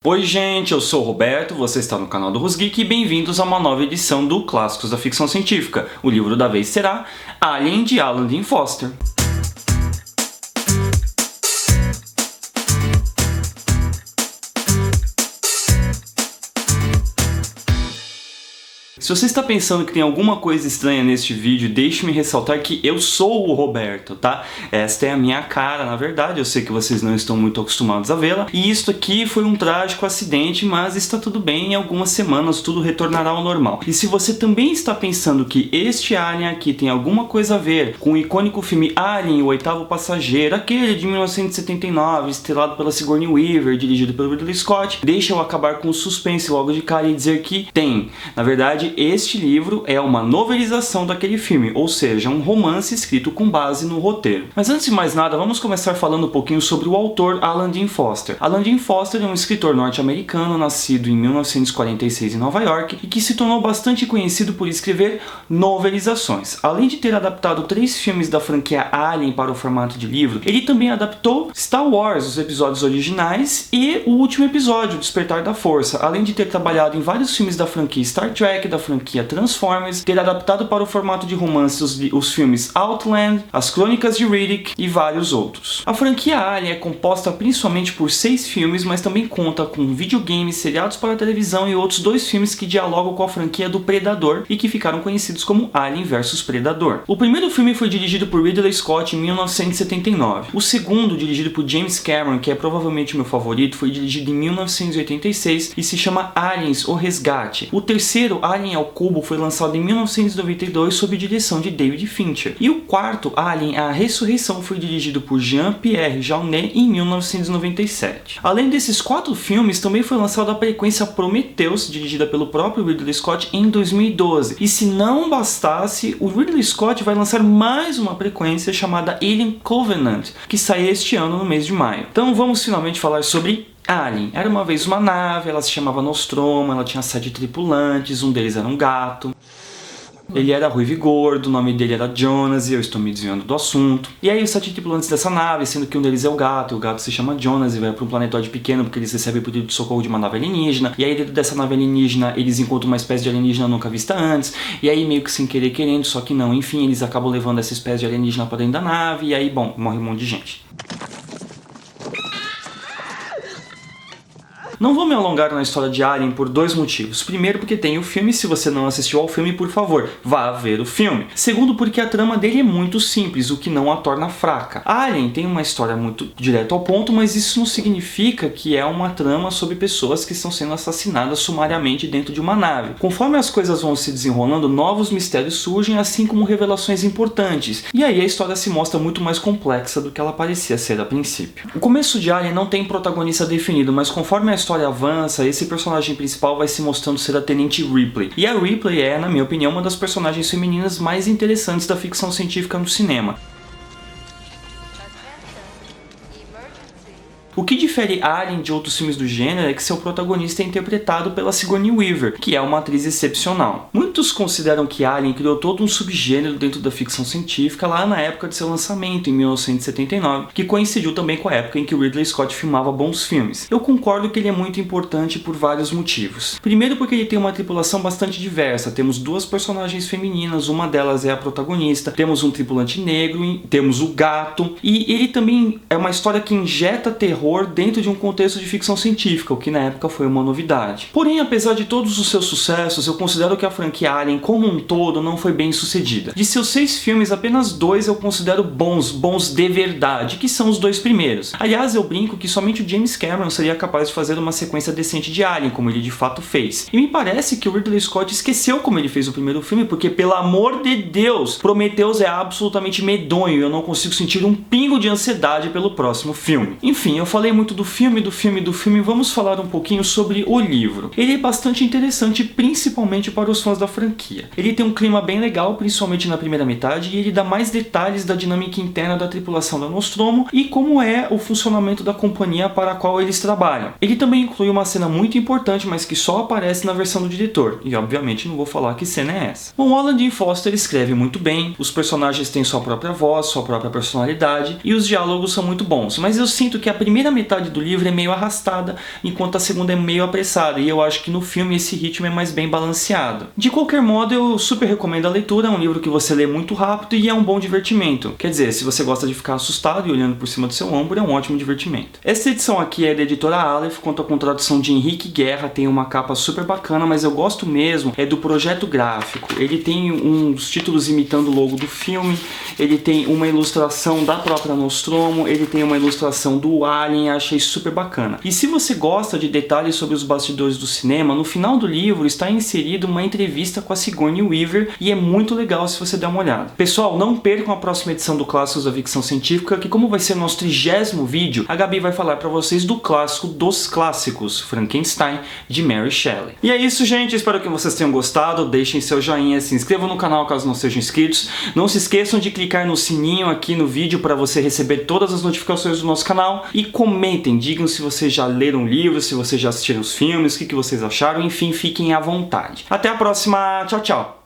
Oi gente, eu sou o Roberto, você está no canal do Rusgeek e bem-vindos a uma nova edição do Clássicos da Ficção Científica. O livro da vez será Alien, de Alan Dean Foster. Se você está pensando que tem alguma coisa estranha neste vídeo, deixe-me ressaltar que eu sou o Roberto, tá? Esta é a minha cara, na verdade, eu sei que vocês não estão muito acostumados a vê-la. E isto aqui foi um trágico acidente, mas está tudo bem, em algumas semanas tudo retornará ao normal. E se você também está pensando que este Alien aqui tem alguma coisa a ver com o icônico filme Alien, o Oitavo Passageiro, aquele de 1979, estrelado pela Sigourney Weaver, dirigido pelo Ridley Scott, deixa eu acabar com o suspense logo de cara e dizer que tem. Na verdade, este livro é uma novelização daquele filme, ou seja, um romance escrito com base no roteiro. Mas antes de mais nada, vamos começar falando um pouquinho sobre o autor Alan Dean Foster. Alan Dean Foster é um escritor norte-americano nascido em 1946 em Nova York e que se tornou bastante conhecido por escrever novelizações. Além de ter adaptado 3 filmes da franquia Alien para o formato de livro, ele também adaptou Star Wars, os episódios originais, e o último episódio, Despertar da Força, além de ter trabalhado em vários filmes da franquia Star Trek, da franquia Transformers, ter adaptado para o formato de romance os filmes Outland, As Crônicas de Riddick e vários outros. A franquia Alien é composta principalmente por 6 filmes, mas também conta com videogames, seriados para televisão e outros 2 filmes que dialogam com a franquia do Predador e que ficaram conhecidos como Alien vs Predador. O primeiro filme foi dirigido por Ridley Scott em 1979. O segundo, dirigido por James Cameron, que é provavelmente o meu favorito, foi dirigido em 1986 e se chama Aliens: O Resgate. O terceiro, Alien ao Cubo, foi lançado em 1992 sob direção de David Fincher. E o quarto, Alien: A Ressurreição, foi dirigido por Jean-Pierre Jeunet em 1997. Além desses 4 filmes, também foi lançada a prequência Prometheus, dirigida pelo próprio Ridley Scott em 2012. E se não bastasse, o Ridley Scott vai lançar mais uma prequência chamada Alien Covenant, que sai este ano no mês de maio. Então vamos finalmente falar sobre Alien. Era uma vez uma nave, ela se chamava Nostromo, ela tinha 7 tripulantes, um deles era um gato. Ele era ruivo e gordo, o nome dele era Jonas, e eu estou me desviando do assunto. E aí os 7 tripulantes dessa nave, sendo que um deles é o gato, e o gato se chama Jonas e vai para um planetóide pequeno porque eles recebem o pedido de socorro de uma nave alienígena. E aí dentro dessa nave alienígena eles encontram uma espécie de alienígena nunca vista antes. E aí meio que sem querer querendo, só que não, enfim, eles acabam levando essa espécie de alienígena para dentro da nave. E aí, bom, morre um monte de gente. Não vou me alongar na história de Alien por 2 motivos. Primeiro, porque tem o filme, se você não assistiu ao filme, por favor, vá ver o filme. Segundo, porque a trama dele é muito simples, o que não a torna fraca. Alien tem uma história muito direto ao ponto, mas isso não significa que é uma trama sobre pessoas que estão sendo assassinadas sumariamente dentro de uma nave. Conforme as coisas vão se desenrolando, novos mistérios surgem, assim como revelações importantes. E aí a história se mostra muito mais complexa do que ela parecia ser a princípio. O começo de Alien não tem protagonista definido, mas conforme a história avança, esse personagem principal vai se mostrando ser a Tenente Ripley. E a Ripley é, na minha opinião, uma das personagens femininas mais interessantes da ficção científica no cinema. O que difere Alien de outros filmes do gênero é que seu protagonista é interpretado pela Sigourney Weaver, que é uma atriz excepcional. Muitos consideram que Alien criou todo um subgênero dentro da ficção científica lá na época de seu lançamento, em 1979, que coincidiu também com a época em que Ridley Scott filmava bons filmes. Eu concordo que ele é muito importante por vários motivos. Primeiro, porque ele tem uma tripulação bastante diversa. Temos 2 personagens femininas, uma delas é a protagonista, temos um tripulante negro, temos o gato, e ele também é uma história que injeta terror dentro de um contexto de ficção científica, o que na época foi uma novidade. Porém, apesar de todos os seus sucessos, eu considero que a franquia Alien como um todo não foi bem sucedida. De seus 6 filmes, apenas 2 eu considero bons de verdade, que são os 2 primeiros. Aliás, eu brinco que somente o James Cameron seria capaz de fazer uma sequência decente de Alien, como ele de fato fez. E me parece que o Ridley Scott esqueceu como ele fez o primeiro filme, porque pelo amor de Deus, Prometheus é absolutamente medonho e eu não consigo sentir um pingo de ansiedade pelo próximo filme. Enfim, eu falei muito do filme, vamos falar um pouquinho sobre o livro. Ele é bastante interessante, principalmente para os fãs da franquia. Ele tem um clima bem legal, principalmente na primeira metade, e ele dá mais detalhes da dinâmica interna da tripulação da Nostromo e como é o funcionamento da companhia para a qual eles trabalham. Ele também inclui uma cena muito importante, mas que só aparece na versão do diretor, e obviamente não vou falar que cena é essa. Bom, Alan Dean Foster escreve muito bem, os personagens têm sua própria voz, sua própria personalidade, e os diálogos são muito bons, mas eu sinto que a primeira primeira metade do livro é meio arrastada, enquanto a segunda é meio apressada, e eu acho que no filme esse ritmo é mais bem balanceado. De qualquer modo, eu super recomendo a leitura, é um livro que você lê muito rápido e é um bom divertimento. Quer dizer, se você gosta de ficar assustado e olhando por cima do seu ombro, é um ótimo divertimento. Essa edição aqui é da editora Aleph, conta com tradução de Henrique Guerra, tem uma capa super bacana, mas eu gosto mesmo é do projeto gráfico. Ele tem uns títulos imitando o logo do filme, ele tem uma ilustração da própria Nostromo, ele tem uma ilustração do Alien, achei super bacana. E se você gosta de detalhes sobre os bastidores do cinema, no final do livro está inserido uma entrevista com a Sigourney Weaver e é muito legal se você der uma olhada. Pessoal, não percam a próxima edição do Clássicos da Ficção Científica, que como vai ser nosso 30º vídeo, a Gabi vai falar pra vocês do clássico dos clássicos, Frankenstein, de Mary Shelley. E é isso, gente, espero que vocês tenham gostado, deixem seu joinha, se inscrevam no canal caso não sejam inscritos, não se esqueçam de clicar no sininho aqui no vídeo para você receber todas as notificações do nosso canal e comentem, digam se vocês já leram o livro, se vocês já assistiram os filmes, o que vocês acharam, enfim, fiquem à vontade. Até a próxima, tchau, tchau!